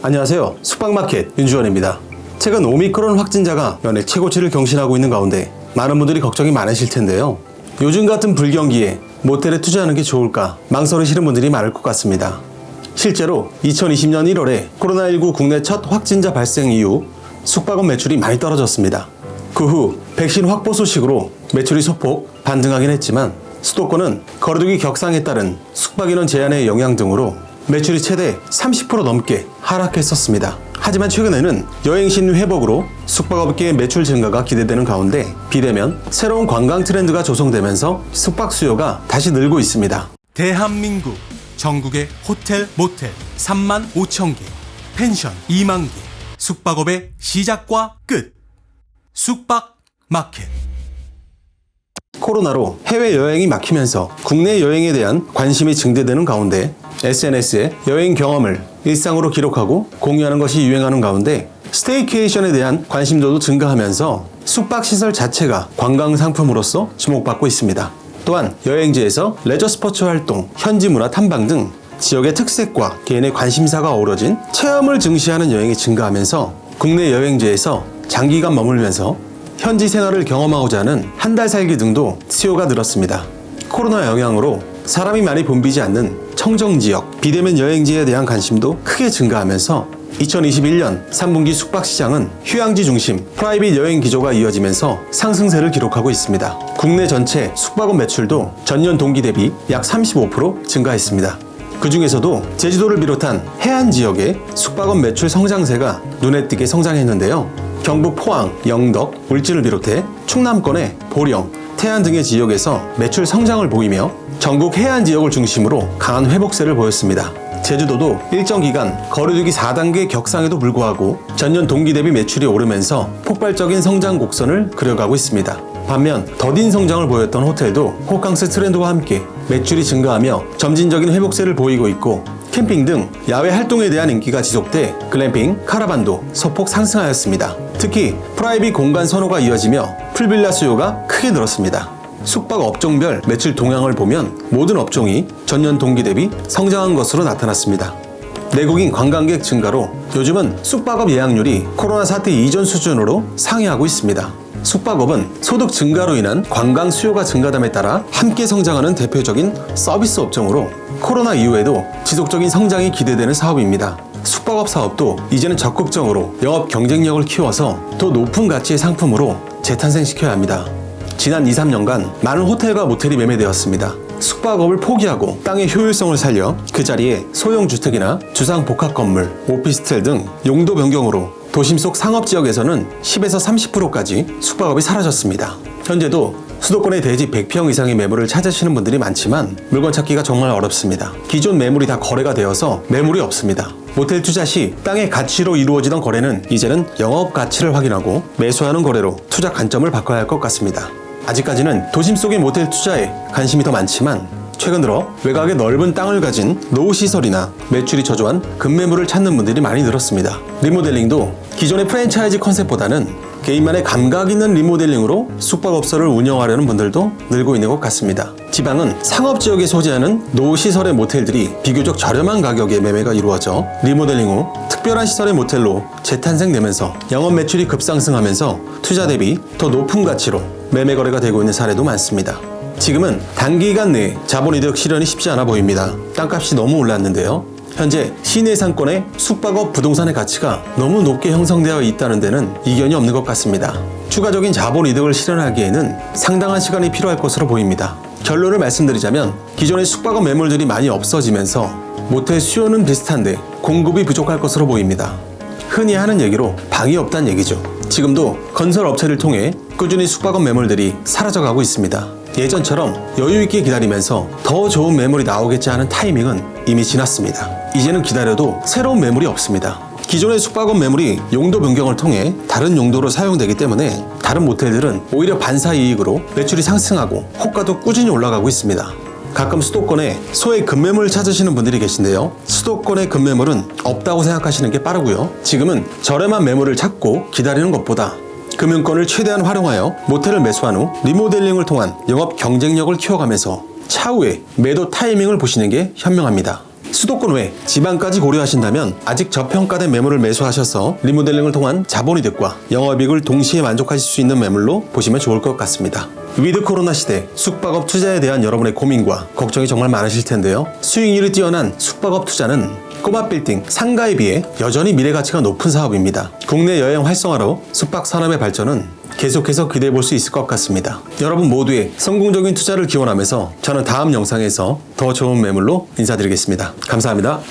안녕하세요. 숙박마켓 윤주원입니다. 최근 오미크론 확진자가 연일 최고치를 경신하고 있는 가운데 많은 분들이 걱정이 많으실 텐데요. 요즘 같은 불경기에 모텔에 투자하는 게 좋을까 망설이시는 분들이 많을 것 같습니다. 실제로 2020년 1월에 코로나19 국내 첫 확진자 발생 이후 숙박업 매출이 많이 떨어졌습니다. 그 후 백신 확보 소식으로 매출이 소폭 반등하긴 했지만 수도권은 거리두기 격상에 따른 숙박인원 제한의 영향 등으로 매출이 최대 30% 넘게 하락했었습니다. 하지만 최근에는 여행신 회복으로 숙박업계의 매출 증가가 기대되는 가운데 비대면 새로운 관광 트렌드가 조성되면서 숙박 수요가 다시 늘고 있습니다. 대한민국 전국의 호텔, 모텔 3만 5천 개, 펜션 2만 개, 숙박업의 시작과 끝. 숙박 마켓. 코로나로 해외여행이 막히면서 국내 여행에 대한 관심이 증대되는 가운데 SNS에 여행 경험을 일상으로 기록하고 공유하는 것이 유행하는 가운데 스테이케이션에 대한 관심도도 증가하면서 숙박시설 자체가 관광 상품으로서 주목받고 있습니다. 또한 여행지에서 레저 스포츠 활동, 현지 문화 탐방 등 지역의 특색과 개인의 관심사가 어우러진 체험을 증시하는 여행이 증가하면서 국내 여행지에서 장기간 머물면서 현지 생활을 경험하고자 하는 한 달 살기 등도 수요가 늘었습니다. 코로나 영향으로 사람이 많이 붐비지 않는 청정지역, 비대면 여행지에 대한 관심도 크게 증가하면서 2021년 3분기 숙박시장은 휴양지 중심 프라이빗 여행 기조가 이어지면서 상승세를 기록하고 있습니다. 국내 전체 숙박업 매출도 전년 동기 대비 약 35% 증가했습니다. 그 중에서도 제주도를 비롯한 해안 지역의 숙박업 매출 성장세가 눈에 띄게 성장했는데요. 경북 포항, 영덕, 울진을 비롯해 충남권의 보령, 태안 등의 지역에서 매출 성장을 보이며 전국 해안 지역을 중심으로 강한 회복세를 보였습니다. 제주도도 일정 기간 거리두기 4단계 격상에도 불구하고 전년 동기 대비 매출이 오르면서 폭발적인 성장 곡선을 그려가고 있습니다. 반면 더딘 성장을 보였던 호텔도 호캉스 트렌드와 함께 매출이 증가하며 점진적인 회복세를 보이고 있고 캠핑 등 야외 활동에 대한 인기가 지속돼 글램핑, 카라반도 소폭 상승하였습니다. 특히 프라이빗 공간 선호가 이어지며 풀빌라 수요가 크게 늘었습니다. 숙박 업종별 매출 동향을 보면 모든 업종이 전년 동기 대비 성장한 것으로 나타났습니다. 내국인 관광객 증가로 요즘은 숙박업 예약률이 코로나 사태 이전 수준으로 상회하고 있습니다. 숙박업은 소득 증가로 인한 관광 수요가 증가됨에 따라 함께 성장하는 대표적인 서비스 업종으로 코로나 이후에도 지속적인 성장이 기대되는 사업입니다. 숙박업 사업도 이제는 적극적으로 영업 경쟁력을 키워서 더 높은 가치의 상품으로 재탄생시켜야 합니다. 지난 2-3년간 많은 호텔과 모텔이 매매되었습니다. 숙박업을 포기하고 땅의 효율성을 살려 그 자리에 소형 주택이나 주상 복합 건물, 오피스텔 등 용도 변경으로 도심 속 상업지역에서는 10에서 30%까지 숙박업이 사라졌습니다. 현재도 수도권의 대지 100평 이상의 매물을 찾으시는 분들이 많지만 물건 찾기가 정말 어렵습니다. 기존 매물이 다 거래가 되어서 매물이 없습니다. 모텔 투자 시 땅의 가치로 이루어지던 거래는 이제는 영업 가치를 확인하고 매수하는 거래로 투자 관점을 바꿔야 할 것 같습니다. 아직까지는 도심 속의 모텔 투자에 관심이 더 많지만 최근 들어 외곽에 넓은 땅을 가진 노후시설이나 매출이 저조한 급매물을 찾는 분들이 많이 늘었습니다. 리모델링도 기존의 프랜차이즈 컨셉보다는 개인만의 감각 있는 리모델링으로 숙박업소를 운영하려는 분들도 늘고 있는 것 같습니다. 지방은 상업지역에 소재하는 노후시설의 모텔들이 비교적 저렴한 가격에 매매가 이루어져 리모델링 후 특별한 시설의 모텔로 재탄생되면서 영업 매출이 급상승하면서 투자 대비 더 높은 가치로 매매 거래가 되고 있는 사례도 많습니다. 지금은 단기간 내에 자본이득 실현이 쉽지 않아 보입니다. 땅값이 너무 올랐는데요. 현재 시내 상권의 숙박업 부동산의 가치가 너무 높게 형성되어 있다는 데는 이견이 없는 것 같습니다. 추가적인 자본이득을 실현하기에는 상당한 시간이 필요할 것으로 보입니다. 결론을 말씀드리자면 기존의 숙박업 매물들이 많이 없어지면서 모텔 수요는 비슷한데 공급이 부족할 것으로 보입니다. 흔히 하는 얘기로 방이 없다는 얘기죠. 지금도 건설업체를 통해 꾸준히 숙박업 매물들이 사라져가고 있습니다. 예전처럼 여유있게 기다리면서 더 좋은 매물이 나오겠지 하는 타이밍은 이미 지났습니다. 이제는 기다려도 새로운 매물이 없습니다. 기존의 숙박업 매물이 용도 변경을 통해 다른 용도로 사용되기 때문에 다른 모텔들은 오히려 반사이익으로 매출이 상승하고 호가도 꾸준히 올라가고 있습니다. 가끔 수도권에 소액 급매물 찾으시는 분들이 계신데요. 수도권의 급매물은 없다고 생각하시는 게 빠르고요. 지금은 저렴한 매물을 찾고 기다리는 것보다 금융권을 최대한 활용하여 모텔을 매수한 후 리모델링을 통한 영업 경쟁력을 키워가면서 차후에 매도 타이밍을 보시는 게 현명합니다. 수도권 외 지방까지 고려하신다면 아직 저평가된 매물을 매수하셔서 리모델링을 통한 자본이득과 영업이익을 동시에 만족하실 수 있는 매물로 보시면 좋을 것 같습니다. 위드 코로나 시대 숙박업 투자에 대한 여러분의 고민과 걱정이 정말 많으실 텐데요. 수익률이 뛰어난 숙박업 투자는 꼬마 빌딩, 상가에 비해 여전히 미래 가치가 높은 사업입니다. 국내 여행 활성화로 숙박 산업의 발전은 계속해서 기대해 볼 수 있을 것 같습니다. 여러분 모두의 성공적인 투자를 기원하면서 저는 다음 영상에서 더 좋은 매물로 인사드리겠습니다. 감사합니다.